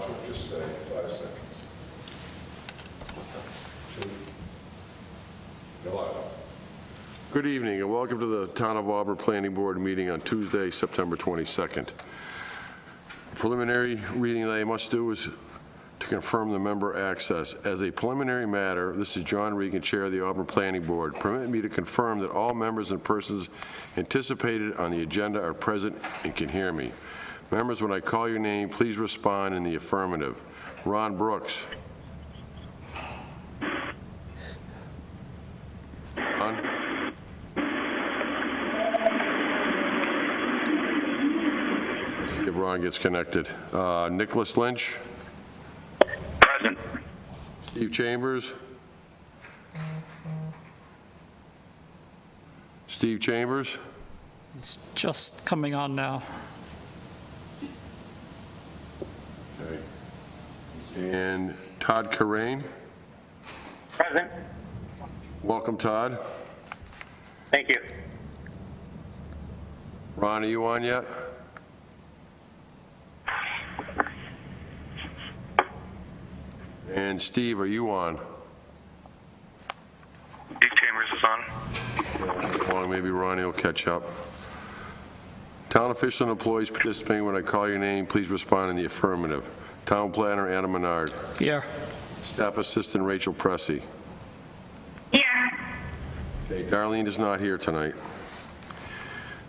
would just say 5 seconds. Hello. Good evening and welcome to the Town of Auburn Planning Board meeting on Tuesday, September 22nd. The preliminary reading that I must do is to confirm the member access. As a preliminary matter, this is John Regan, Chair of the Auburn Planning Board. Permit me to confirm that all members and persons anticipated on the agenda are present and can hear me. Members, when I call your name, please respond in the affirmative. Ron Brooks. Ron? Let's see if Ron gets connected. Nicholas Lynch? Present. Steve Chambers? Steve Chambers? It's just coming on now. Okay. And Todd Corain? Present. Welcome, Todd. Thank you. Ron, are you on yet? And Steve, are you on? Steve Chambers is on. Long, maybe Ronnie will catch up. Town officials and employees participating, when I call your name, please respond in the affirmative. Town planner Anna Menard. Here. Staff assistant Rachel Pressey. Here. Okay, Darlene is not here tonight.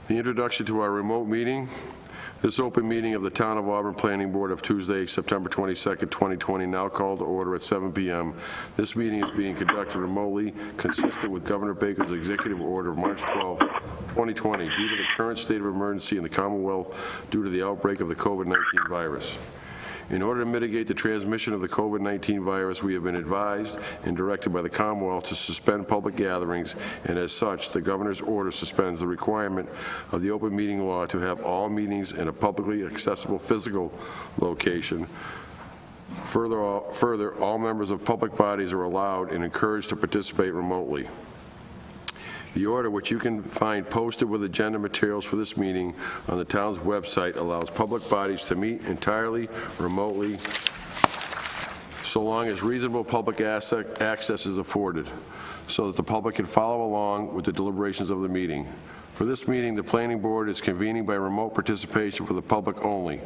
The introduction to our remote meeting. This open meeting of the Town of Auburn Planning Board of Tuesday, September 22nd, 2020, now called to order at 7 p.m. This meeting is being conducted remotely, consistent with Governor Baker's executive order of March 12, 2020, due to the current state of emergency in the Commonwealth due to the outbreak of the COVID-19 virus. In order to mitigate the transmission of the COVID-19 virus, we have been advised and directed by the Commonwealth to suspend public gatherings, and as such, the governor's order suspends the requirement of the open meeting law to have all meetings in a publicly accessible physical location. Further, all members of public bodies are allowed and encouraged to participate remotely. The order, which you can find posted with agenda materials for this meeting on the town's website, allows public bodies to meet entirely remotely so long as reasonable public access is afforded, so that the public can follow along with the deliberations of the meeting. For this meeting, the Planning Board is convening by remote participation for the public only.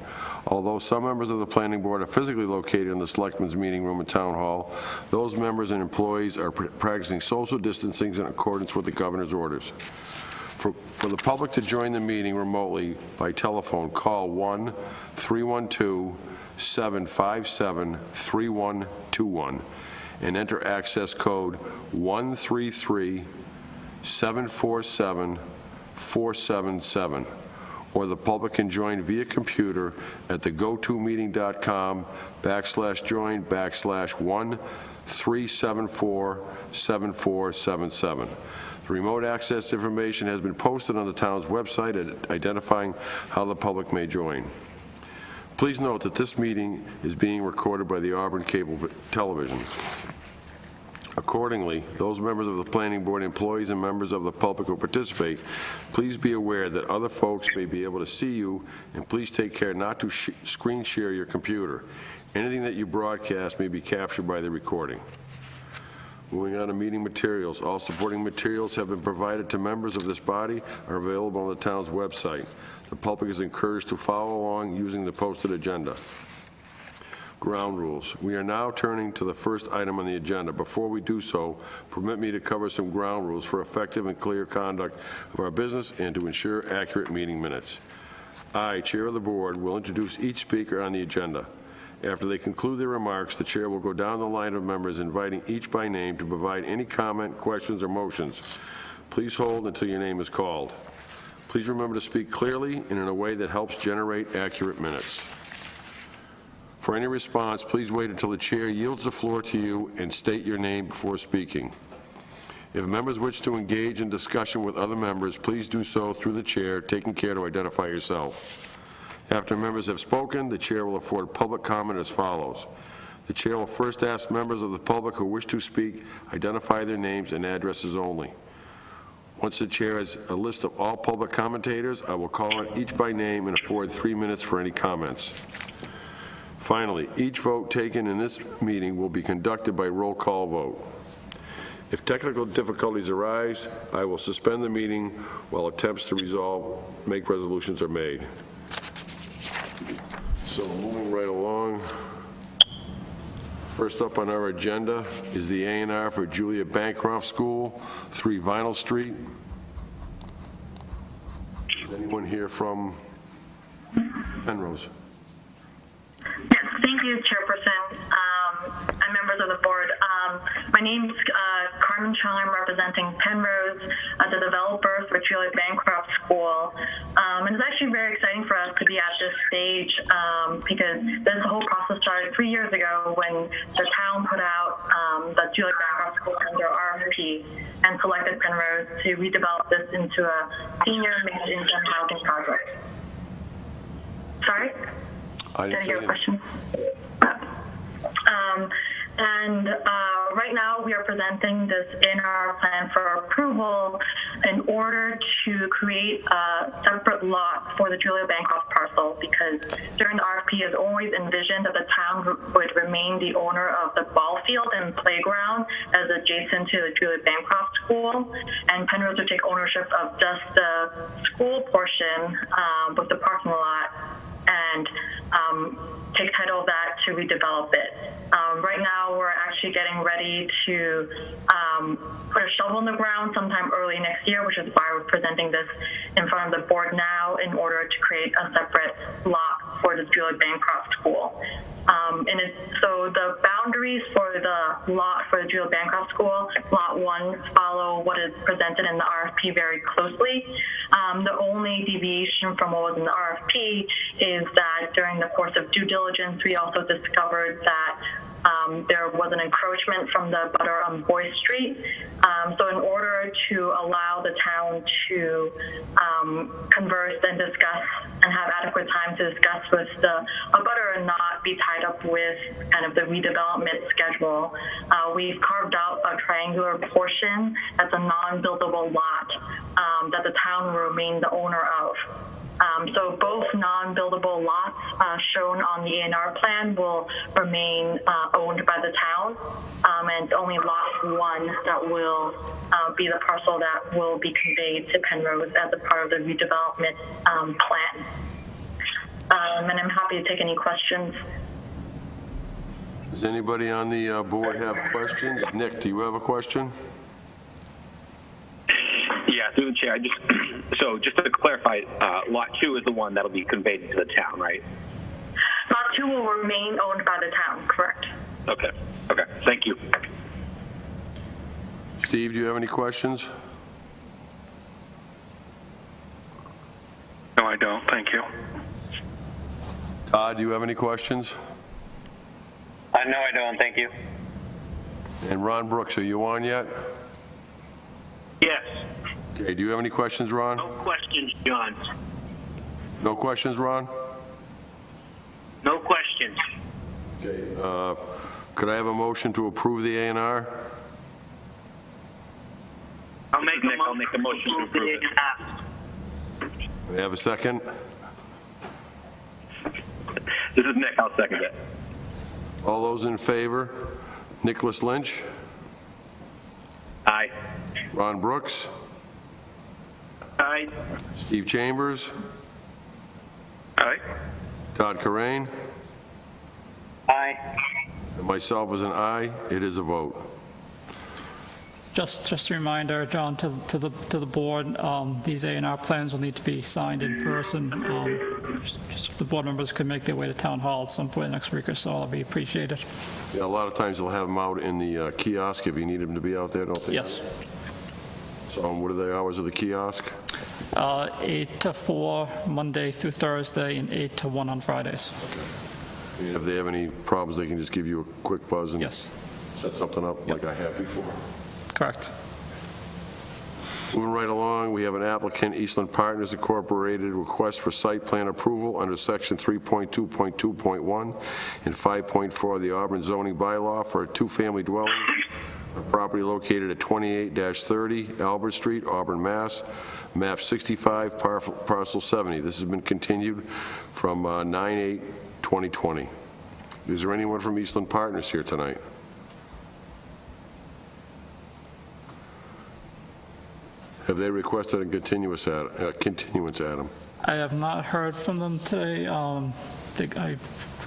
Although some members of the Planning Board are physically located in the Selectmen's Meeting Room in Town Hall, those members and employees are practicing social distancing in accordance with the Governor's orders. For the public to join the meeting remotely by telephone, call 1-312-757-3121 and enter access code 133-747-477, or the public can join via computer at the gotomeeting.com/join/1-374-7477. The remote access information has been posted on the town's website identifying how the public may join. Please note that this meeting is being recorded by the Auburn Cable Television. Accordingly, those members of the Planning Board, employees, and members of the public who participate, please be aware that other folks may be able to see you, and please take care not to screen share your computer. Anything that you broadcast may be captured by the recording. Moving on to meeting materials. All supporting materials have been provided to members of this body, are available on the town's website. The public is encouraged to follow along using the posted agenda. Ground rules. We are now turning to the first item on the agenda. Before we do so, permit me to cover some ground rules for effective and clear conduct of our business and to ensure accurate meeting minutes. I, Chair of the Board, will introduce each speaker on the agenda. After they conclude their remarks, the Chair will go down the line of members, inviting each by name to provide any comment, questions, or motions. Please hold until your name is called. Please remember to speak clearly and in a way that helps generate accurate minutes. For any response, please wait until the Chair yields the floor to you and state your name before speaking. If members wish to engage in discussion with other members, please do so through the Chair, taking care to identify yourself. After members have spoken, the Chair will afford public comment as follows. The Chair will first ask members of the public who wish to speak, identify their names and addresses only. Once the Chair has a list of all public commentators, I will call on each by name and afford 3 minutes for any comments. Finally, each vote taken in this meeting will be conducted by roll call vote. If technical difficulties arise, I will suspend the meeting while attempts to make resolutions are made. So moving right along, first up on our agenda is the A&R for Julia Bancroft School, 3 Vinyl Street. Is anyone here from Penrose? Yes, thank you, Chairperson and members of the board. My name's Carmen Chung. I'm representing Penrose, the developer for Julia Bancroft School. And it's actually very exciting for us to be at this stage because this whole process started 3 years ago when the town put out the Julia Bancroft School under RFP and selected Penrose to redevelop this into a senior mixed-income housing project. Sorry? I didn't Did I say hear a anything. question? Right now we are presenting this in our plan for approval in order to create a separate lot for the Julia Bancroft parcel, because during the RFP is always envisioned that the town would remain the owner of the ball field and playground as adjacent to the Julia Bancroft School, and Penrose would take ownership of just the school portion with the parking lot and take title of that to redevelop it. Right now, we're actually getting ready to put a shovel in the ground sometime early next year, which is why we're presenting this in front of the board now in order to create a separate lot for the Julia Bancroft School. So the boundaries for the lot for the Julia Bancroft School, Lot 1, follow what is presented in the RFP very closely. The only deviation from what was in the RFP is that during the course of due diligence, we also discovered that there was an encroachment from the butter on Boyce Street. So in order to allow the town to converse and discuss and have adequate time to discuss with the abutter and not be tied up with kind of the redevelopment schedule, we've carved out a triangular portion that's a non-buildable lot that the town will remain the owner of. So both non-buildable lots shown on the A&R plan will remain owned by the town, and only lot 1 that will be the parcel that will be conveyed to Penrose as a part of the redevelopment plan. And I'm happy to take any questions. Does anybody on the board have questions? Nick, do you have a question? Yeah, through the chair. So just to clarify, Lot 2 is the one that'll be conveyed to the town, right? Lot 2 will remain owned by the town, correct? Okay. Okay. Thank you. Steve, do you have any questions? No, I don't. Thank you. Todd, do you have any questions? No, I don't. Thank you. And Ron Brooks, are you on yet? Yes. Okay, do you have any questions, Ron? No questions, John. No questions, Ron? No questions. Okay. Could I have a motion to approve the A&R? I'll make Nick, a motion to approve it. May I have a second? This is Nick. I'll second it. All those in favor? Nicholas Lynch? Aye. Ron Brooks? Aye. Steve Chambers? Aye. Todd Corain? Aye. And myself as an aye. It is a vote. Just a reminder, John, to the board, these A&R plans will need to be signed in person. Just if the board members could make their way to Town Hall at some point next week or so, that'll be appreciated. Yeah, a lot of times they'll have them out in the kiosk if you need them to be out there, don't they? Yes. So what are the hours of the kiosk? 8 to 4, Monday through Thursday, and 8 to 1 on Fridays. And if they have any problems, they can just give you a quick buzz and Yes, set something up like I have before. correct. Moving right along, we have an applicant, Eastland Partners Incorporated, request for site plan approval under section 3.2.2.1 and 5.4 of the Auburn zoning bylaw for a two-family dwelling on property located at 28-30 Albert Street, Auburn, Mass., map 65, parcel 70. This has been continued from 9/8/2020. Is there anyone from Eastland Partners here tonight? Have they requested a continuance, Adam? I have not heard from them today. I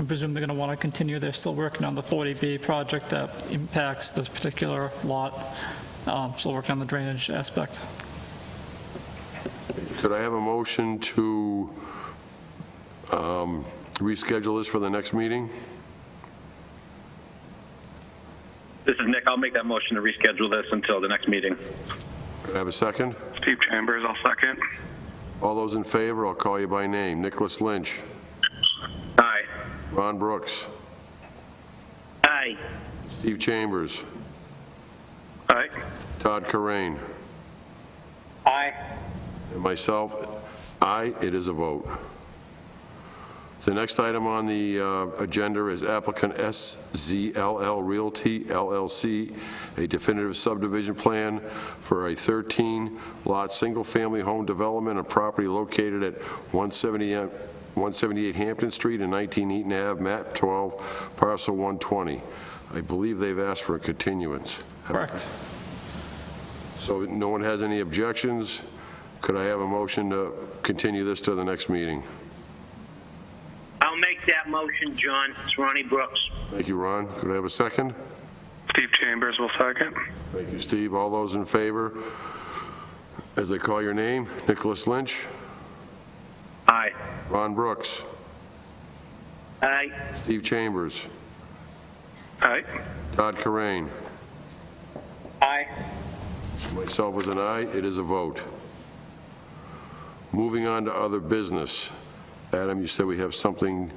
presume they're going to want to continue. They're still working on the 40B project that impacts this particular lot. Still working on the drainage aspect. Could I have a motion to reschedule this for the next meeting? This is Nick. I'll make that motion to reschedule this until the next meeting. Could I have a second? Steve Chambers, I'll second. All those in favor, I'll call you by name. Nicholas Lynch. Aye. Ron Brooks. Aye. Steve Chambers. Aye. Todd Corain. Aye. And myself, aye, it is a vote. The next item on the agenda is applicant SZLL Realty LLC, a definitive subdivision plan for a 13-lot single-family home development and property located at 178 Hampton Street and 19 Eaton Ave, map 12, parcel 120. I believe they've asked for a continuance. Correct. So no one has any objections? Could I have a motion to continue this to the next meeting? I'll make that motion, John. It's Ronnie Brooks. Thank you, Ron. Could I have a second? Steve Chambers will second. Thank you, Steve. All those in favor, as I call your name, Nicholas Lynch, Aye. Ron Brooks, Aye. Steve Chambers, Aye. Todd Corain, Aye. myself as an aye, it is a vote. Moving on to other business. Adam, you said we have something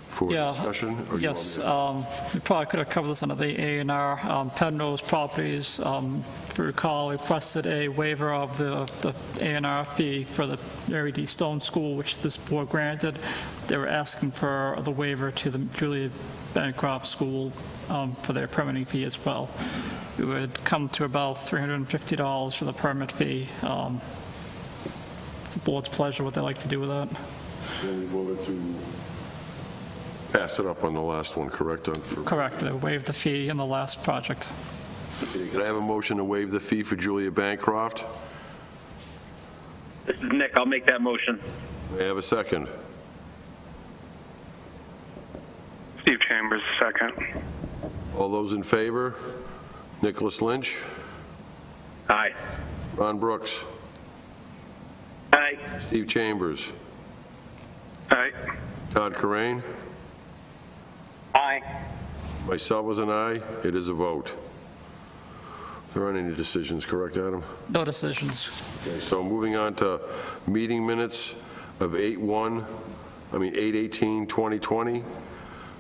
for discussion? Or you want me Yes, to- we probably could have covered this under the A&R. Penrose Properties, if you recall, requested a waiver of the A&R fee for the Mary D. Stone School, which this board granted. They were asking for the waiver to the Julia Bancroft School for their permitting fee as well. It would come to about $350 for the permit fee. It's the board's pleasure what they like to do with that. Then we voted to pass it up on the last one, correct? Correct, they waived the fee in the last project. Could I have a motion to waive the fee for Julia Bancroft? This is Nick. I'll make that motion. May I have a second? Steve Chambers, second. All those in favor? Nicholas Lynch, Aye. Ron Brooks, Aye. Steve Chambers, Aye. Todd Corain, Aye. myself as an aye, it is a vote. There aren't any decisions, correct, Adam? No decisions. Okay, so moving on to meeting minutes of 8/18/2020.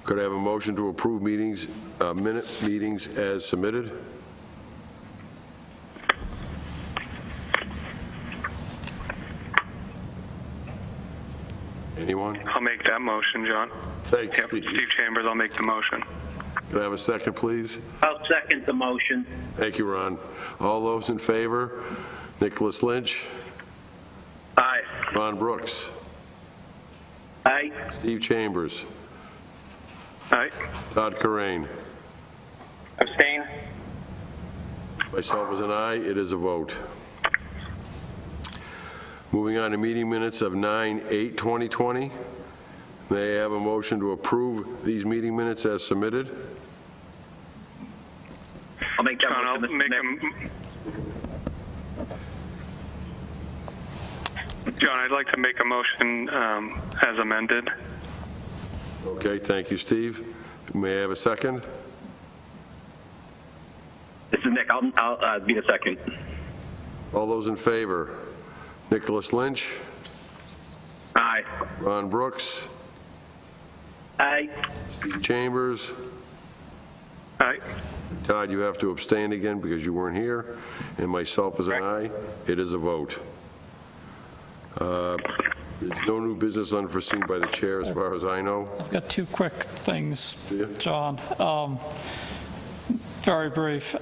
Could I have a motion to approve meetings as submitted? Anyone? I'll make that motion, John. Thanks, Yep. Steve. Steve Chambers, I'll make the motion. Could I have a second, please? I'll second the motion. Thank you, Ron. All those in favor? Nicholas Lynch, Aye. Ron Brooks, Aye. Steve Chambers, Aye. Todd Corain. Abstain. Myself as an aye, it is a vote. Moving on to meeting minutes of 9/8/2020. May I have a motion to approve these meeting minutes as submitted? I'll make that John, I'll motion. make This is Nick. John, I'd like to make a motion as amended. Okay, thank you, Steve. May I have a second? This is Nick. I'll be the second. All those in favor? Nicholas Lynch, Aye. Ron Brooks, Aye. Steve Chambers. Aye. Todd, you have to abstain again because you weren't here, and myself as an aye. It is a vote. There's no new business unforeseen by the chair as far as I know. I've got two quick things, Yeah. John. Very brief.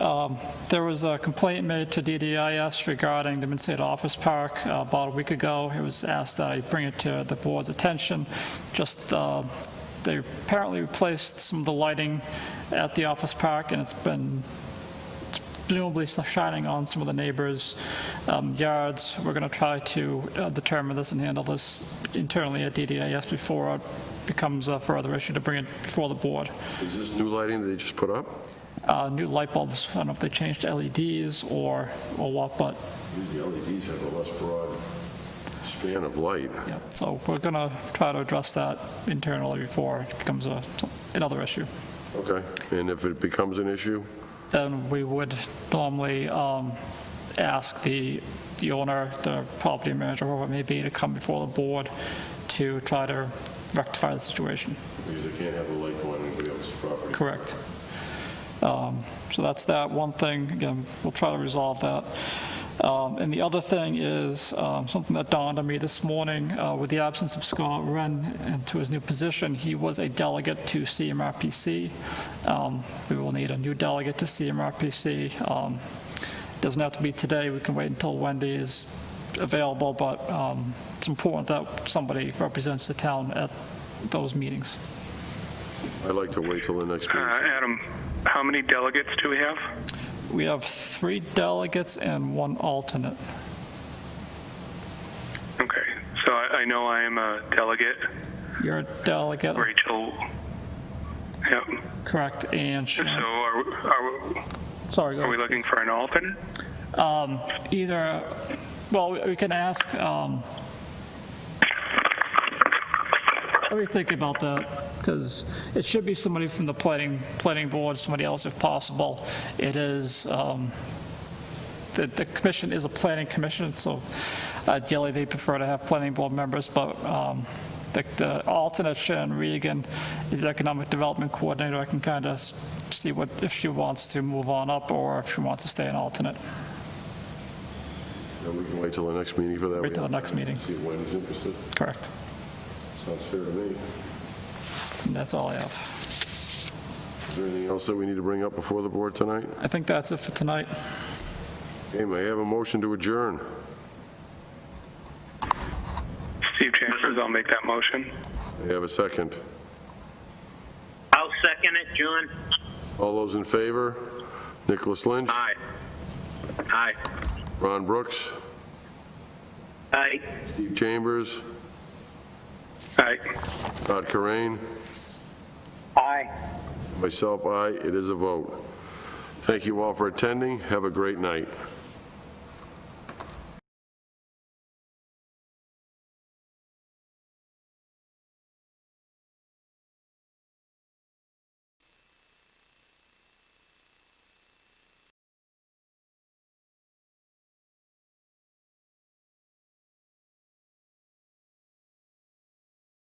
There was a complaint made to DDIS regarding the Mid-State Office Park about a week ago. It was asked that I bring it to the board's attention. Just They apparently replaced some of the lighting at the office park, and it's presumably shining on some of the neighbors' yards. We're going to try to determine this and handle this internally at DDAS before it becomes a further issue to bring it before the board. Is this new lighting that they just put up? New light bulbs, I don't know if they changed to LEDs or what, but The LEDs have a less broad span of light. yeah. So we're going to try to address that internally before it becomes another issue. Okay, and if it becomes an issue? Then we would normally ask the owner, the property manager, whoever it may be, to come before the board to try to rectify the situation. Because they can't have the light go on anybody else's property. Correct. So that's that one thing. Again, we'll try to resolve that. And the other thing is something that dawned on me this morning. With the absence of Scott Wren into his new position, he was a delegate to CMRPC. We will need a new delegate to CMRPC. It doesn't have to be today. We can wait until Wendy is available, but it's important that somebody represents the town at those meetings. I'd like to wait till the next meeting. Adam, how many delegates do we have? We have 3 delegates and 1 alternate. Okay, so I know I am a delegate. You're a delegate, Rachel, yep. correct, and So Sharon. Sorry, go are we ahead, looking for an alternate? either, well, we can ask, let me think about that, because it should be somebody from the planning board, somebody else if possible. It is, the commission is a planning commission, so ideally they prefer to have planning board members, but the alternate, Sharon Regan, is the economic development coordinator. I can kind of see if she wants to move on up or if she wants to stay an alternate. And we can wait till the next meeting for that. Wait till the next meeting. See if Wendy's interested. Correct. Sounds fair to me. And that's all I have. Is there anything else that we need to bring up before the board tonight? I think that's it for tonight. Okay, may I have a motion to adjourn? Steve Chambers, I'll make that motion. May I have a second? I'll second it, John. All those in favor? Nicholas Lynch? Aye. Aye. Ron Brooks? Aye. Steve Chambers? Aye. Todd Corain? Aye. Myself, aye. It is a vote. Thank you all for attending. Have a great night.